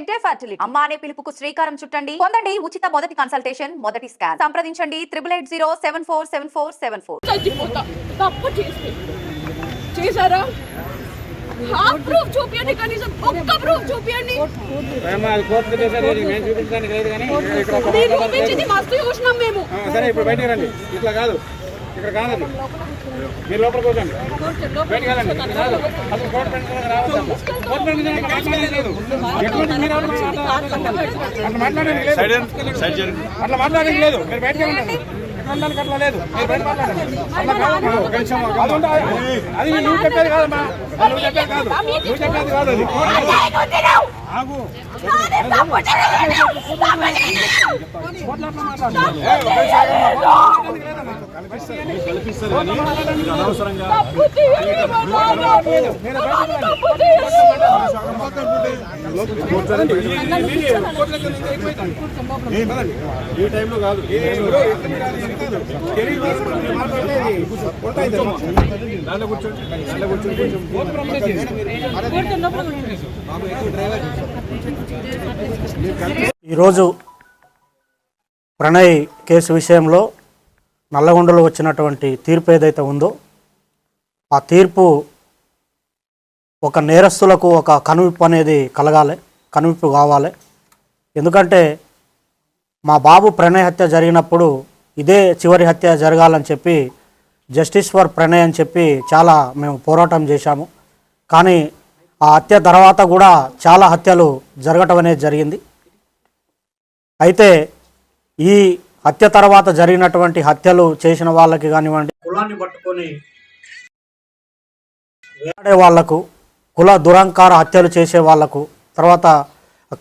ఎలిటే fertility అమ్మ అనే పిలుపుకు శ్రీకారం చుట్టండి. పొందండి ఉచిత మొదటి కన్సల్టేషన్, మొదటి స్కాన్. సంప్రదించండి 8880747474. చేశారా? ప్రూఫ్ చూపియండి, కనీసం ఒక్క ప్రూఫ్ చూపియండి. చూపించింది మస్తు చూసినాం మేము. సరే ఇప్పుడు బయటికి రండి. ఇట్లా కాదు, ఇక్కడ కాదు, మీరు లోపలికి వచ్చండి. బయటికి వెళ్ళండి. అసలు కోర్టు పెన్షన్ రావద్దు. కోర్టు పెన్షన్ మాట్లాడలేదు. అట్లా మాట్లాడేది లేదు. అట్లా మాట్లాడేది లేదు. మీరు బయటకే ఉండండి. అట్లా లేదు. మీరు బయట మాట్లాడండి. అది నువ్వు చెప్పేది కాదమ్మా. నువ్వు చెప్పేది కాదు. నువ్వు చెప్పేది కాదు. అది ఆగు. ఈ టైంలో కాదు. దాంట్లో కూర్చోండి. ఈరోజు ప్రణయ్ కేసు విషయంలో నల్లగొండలో వచ్చినటువంటి తీర్పు ఏదైతే ఉందో ఆ తీర్పు ఒక నేరస్తులకు ఒక కనువిప్పు అనేది కలగాలి, కనువిప్పు కావాలి. ఎందుకంటే మా బాబు ప్రణయ్ హత్య జరిగినప్పుడు ఇదే చివరి హత్య జరగాలని చెప్పి జస్టిస్ ఫర్ ప్రణయ్ అని చెప్పి చాలా మేము పోరాటం చేశాము. కానీ ఆ హత్య తర్వాత కూడా చాలా హత్యలు జరగటం అనేది జరిగింది. అయితే ఈ హత్య తర్వాత జరిగినటువంటి హత్యలు చేసిన వాళ్ళకి కానివ్వండి, కులాన్ని పట్టుకొని వేలాడే వాళ్లకు, కుల దురంకార హత్యలు చేసే వాళ్లకు, తర్వాత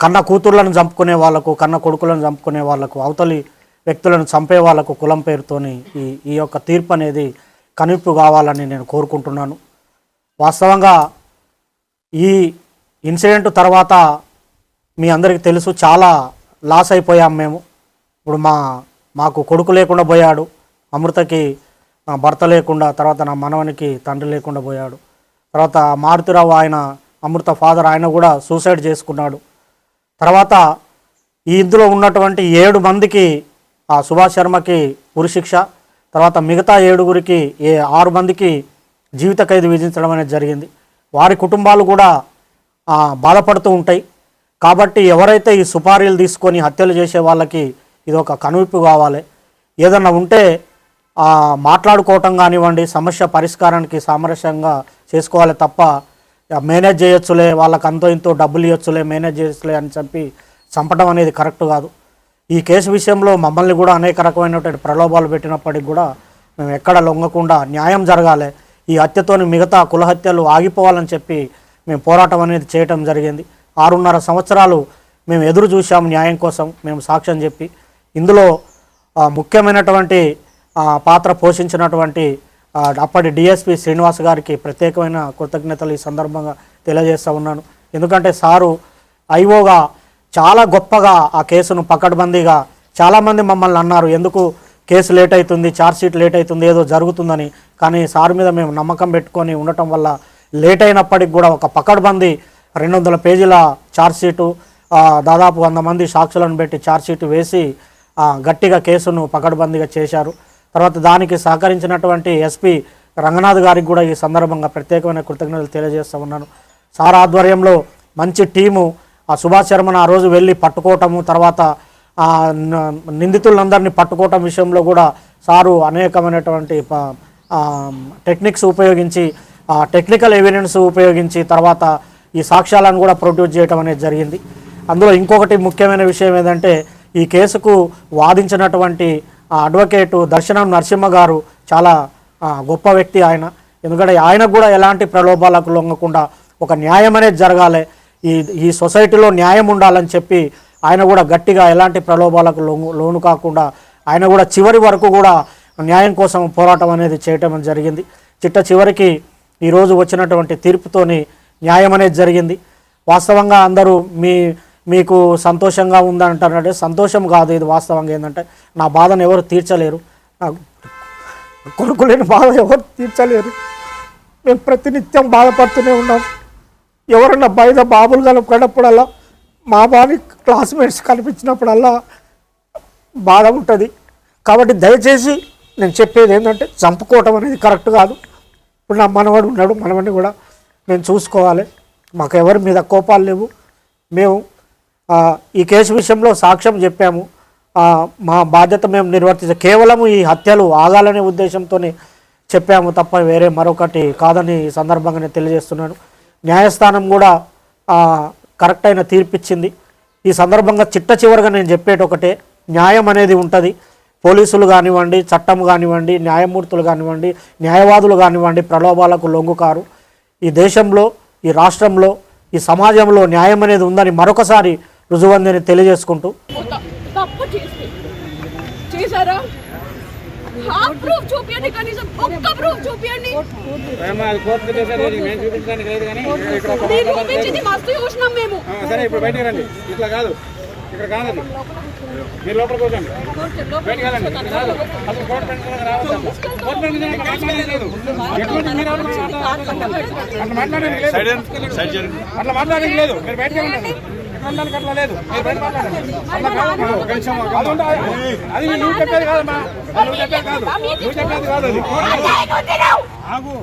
కన్న కూతుర్లను చంపుకునే వాళ్లకు, కన్న కొడుకులను చంపుకునే వాళ్లకు, అవతలి వ్యక్తులను చంపే వాళ్లకు కులం పేరుతోని ఈ యొక్క తీర్పు అనేది కనువిప్పు కావాలని నేను కోరుకుంటున్నాను. వాస్తవంగా ఈ ఇన్సిడెంట్ తర్వాత మీ అందరికీ తెలుసు, చాలా లాస్ అయిపోయాం మేము. ఇప్పుడు మాకు కొడుకు లేకుండా పోయాడు, అమృతకి భర్త లేకుండా, తర్వాత నా మనవనికి తండ్రి లేకుండా పోయాడు. తర్వాత మారుతిరావు ఆయన అమృత ఫాదర్ ఆయన కూడా సూసైడ్ చేసుకున్నాడు. తర్వాత ఈ ఇందులో ఉన్నటువంటి 7 మందికి ఆ సుభాష్ శర్మకి ఉరిశిక్ష, తర్వాత మిగతా 7గురికి 6 మందికి జీవిత ఖైదు విధించడం అనేది జరిగింది. వారి కుటుంబాలు కూడా బాధపడుతూ ఉంటాయి. కాబట్టి ఎవరైతే ఈ సుపారీలు తీసుకొని హత్యలు చేసే వాళ్ళకి ఇది ఒక కనువిప్పు కావాలి. ఏదన్నా ఉంటే మాట్లాడుకోవటం కానివ్వండి, సమస్య పరిష్కారానికి సామరస్యంగా చేసుకోవాలి తప్ప మేనేజ్ చేయొచ్చులే, వాళ్ళకి అంతో ఇంతో డబ్బులు ఇవ్వచ్చులే, మేనేజ్ చేయొచ్చులే అని చెప్పి చంపడం అనేది కరెక్ట్ కాదు. ఈ కేసు విషయంలో మమ్మల్ని కూడా అనేక రకమైనటువంటి ప్రలోభాలు పెట్టినప్పటికి కూడా మేము ఎక్కడ లొంగకుండా న్యాయం జరగాలి, ఈ హత్యతోని మిగతా కుల హత్యలు ఆగిపోవాలని చెప్పి మేము పోరాటం అనేది చేయటం జరిగింది. 6.5 సంవత్సరాలు మేము ఎదురు చూసాము న్యాయం కోసం, మేము సాక్ష్యం చెప్పి. ఇందులో ముఖ్యమైనటువంటి పాత్ర పోషించినటువంటి అప్పటి డిఎస్పి శ్రీనివాస్ గారికి ప్రత్యేకమైన కృతజ్ఞతలు ఈ సందర్భంగా తెలియజేస్తూ ఉన్నాను. ఎందుకంటే సారు ఐఓగా చాలా గొప్పగా ఆ కేసును పకడ్బందీగా, చాలామంది మమ్మల్ని అన్నారు ఎందుకు కేసు లేట్ అవుతుంది, ఛార్జ్షీట్ లేట్ అవుతుంది, ఏదో జరుగుతుందని. కానీ సార్ మీద మేము నమ్మకం పెట్టుకొని ఉండటం వల్ల లేట్ అయినప్పటికి కూడా ఒక పకడ్బందీ 200 పేజీల ఛార్జ్షీటు, దాదాపు 100 మంది సాక్షులను పెట్టి ఛార్జ్షీట్ వేసి గట్టిగా కేసును పకడ్బందీగా చేశారు. తర్వాత దానికి సహకరించినటువంటి ఎస్పీ రంగనాథ్ గారికి కూడా ఈ సందర్భంగా ప్రత్యేకమైన కృతజ్ఞతలు తెలియజేస్తూ ఉన్నాను. సార్ ఆధ్వర్యంలో మంచి టీము సుభాష్ శర్మను ఆ రోజు వెళ్ళి పట్టుకోవటము, తర్వాత నిందితులందరినీ పట్టుకోవటం విషయంలో కూడా సారు అనేకమైనటువంటి టెక్నిక్స్ ఉపయోగించి, టెక్నికల్ ఎవిడెన్స్ ఉపయోగించి తర్వాత ఈ సాక్ష్యాలను కూడా ప్రొడ్యూస్ చేయడం అనేది జరిగింది. అందులో ఇంకొకటి ముఖ్యమైన విషయం ఏంటంటే ఈ కేసుకు వాదించినటువంటి అడ్వకేటు దర్శనం నరసింహ గారు చాలా గొప్ప వ్యక్తి ఆయన. ఎందుకంటే ఆయనకు కూడా ఎలాంటి ప్రలోభాలకు లొంగకుండా ఒక న్యాయం అనేది జరగాలి, ఈ సొసైటీలో న్యాయం ఉండాలని చెప్పి ఆయన కూడా గట్టిగా ఎలాంటి ప్రలోభాలకు లోను కాకుండా ఆయన కూడా చివరి వరకు కూడా న్యాయం కోసం పోరాటం అనేది చేయటం జరిగింది. చివరికి ఈరోజు వచ్చినటువంటి తీర్పుతోని న్యాయం అనేది జరిగింది. వాస్తవంగా అందరూ మీకు సంతోషంగా ఉందంటారంటే సంతోషం కాదు, ఇది వాస్తవంగా ఏంటంటే నా బాధను ఎవరు తీర్చలేరు, నా కొడుకు లేని బాధ ఎవరు తీర్చలేరు. మేము ప్రతినిత్యం బాధపడుతూనే ఉన్నాం. ఎవరన్నా బయట బాబులు కనపడప్పుడల్లా మా బాని క్లాస్మేట్స్ కనిపించినప్పుడల్లా బాధ ఉంటుంది. కాబట్టి దయచేసి నేను చెప్పేది ఏంటంటే చంపుకోవటం అనేది కరెక్ట్ కాదు. ఇప్పుడు నా మనవడు ఉన్నాడు, మనవడిని కూడా నేను చూసుకోవాలి. మాకు ఎవరి మీద కోపాలు లేవు. మేము ఈ కేసు విషయంలో సాక్ష్యం చెప్పాము. మా బాధ్యత మేము నిర్వర్తించాం. కేవలం ఈ హత్యలు ఆగాలనే ఉద్దేశంతోనే చెప్పాము తప్ప వేరే మరొకటి కాదని ఈ సందర్భంగా నేను తెలియజేస్తున్నాను. న్యాయస్థానం కూడా కరెక్ట్ అయిన తీర్పిచ్చింది. ఈ సందర్భంగా చిట్ట చివరిగా నేను చెప్పేటి ఒకటే, న్యాయం అనేది ఉంటుంది. పోలీసులు కానివ్వండి, చట్టం కానివ్వండి, న్యాయమూర్తులు కానివ్వండి, న్యాయవాదులు కానివ్వండి ప్రలోభాలకు లొంగుకారు. ఈ దేశంలో, ఈ రాష్ట్రంలో, ఈ సమాజంలో న్యాయం అనేది ఉందని మరొకసారి రుజువందని తెలియజేసుకుంటూ తప్పు చేశారా? ప్రూఫ్ చూపియండి, కనీసం ఒక్క ప్రూఫ్ చూపియండి. మీరు చూపించింది మస్తు చూసినాం మేము. సరే ఇప్పుడు బయటికి రండి. ఇట్లా కాదు, ఇక్కడ కాదండి. మీరు లోపల కూర్చోండి, బయటికి వెళ్ళండి. ఇక్కడ కాదు, అసలు కోర్టు పెట్టుకోవడానికి రావద్దు. కోర్టు పెట్టుకోవడానికి మాట్లాడేది లేదు. ఎటువంటి మీరు అట్లా మాట్లాడడానికి లేదు. అట్లా మాట్లాడడానికి లేదు. మీరు బయటకు వెళ్ళండి. వెళ్ళడానికి అట్లా లేదు. మీరు బయట మాట్లాడండి. అట్లా కాదు. అది నువ్వు చెప్పేది కాదమ్మా. నువ్వు చెప్పేది కాదు. నువ్వు చెప్పేది కాదు. అది ఆగు.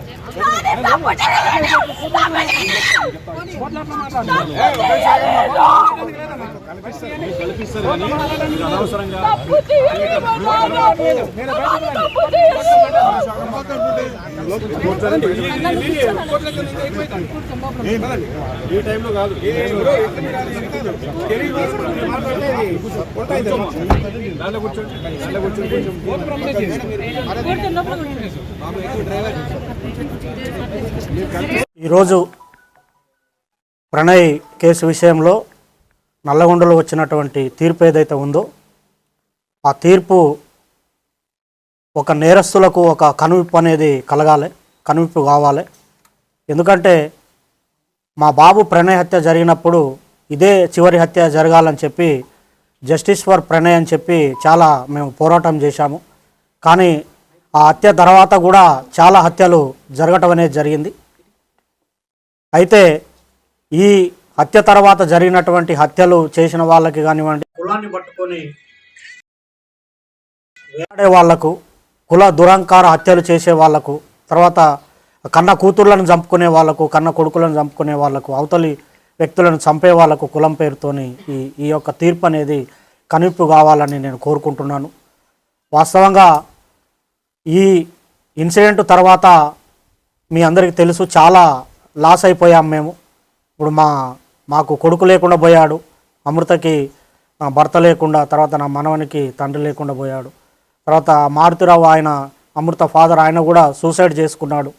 ఈ టైంలో కాదు. ఈరోజు ప్రణయ్ కేసు విషయంలో నల్లగొండలో వచ్చినటువంటి తీర్పు ఏదైతే ఉందో ఆ తీర్పు ఒక నేరస్తులకు ఒక కనువిప్పు అనేది కలగాలి, కనువిప్పు కావాలి. ఎందుకంటే మా బాబు ప్రణయ్ హత్య జరిగినప్పుడు ఇదే చివరి హత్య జరగాలని చెప్పి జస్టిస్ ఫర్ ప్రణయ్ అని చెప్పి చాలా మేము పోరాటం చేశాము. కానీ ఆ హత్య తర్వాత కూడా చాలా హత్యలు జరగటం అనేది జరిగింది. అయితే ఈ హత్య తర్వాత జరిగినటువంటి హత్యలు చేసిన వాళ్ళకి కానివ్వండి, కులాన్ని పట్టుకొని వేలాడే వాళ్లకు, కుల దురంకార హత్యలు చేసే వాళ్లకు, తర్వాత కన్న కూతుర్లను చంపుకునే వాళ్లకు, కన్న కొడుకులను చంపుకునే వాళ్లకు, అవతలి వ్యక్తులను చంపే వాళ్లకు కులం పేరుతోని ఈ యొక్క తీర్పు అనేది కనువిప్పు కావాలని నేను కోరుకుంటున్నాను. వాస్తవంగా ఈ ఇన్సిడెంట్ తర్వాత మీ అందరికీ తెలుసు చాలా లాస్ అయిపోయాం మేము. ఇప్పుడు మాకు కొడుకు లేకుండా పోయాడు, అమృతకి భర్త లేకుండా, తర్వాత నా మనవనికి తండ్రి లేకుండా పోయాడు. తర్వాత మారుతిరావు ఆయన అమృత ఫాదర్ ఆయన కూడా సూసైడ్ చేసుకున్నాడు.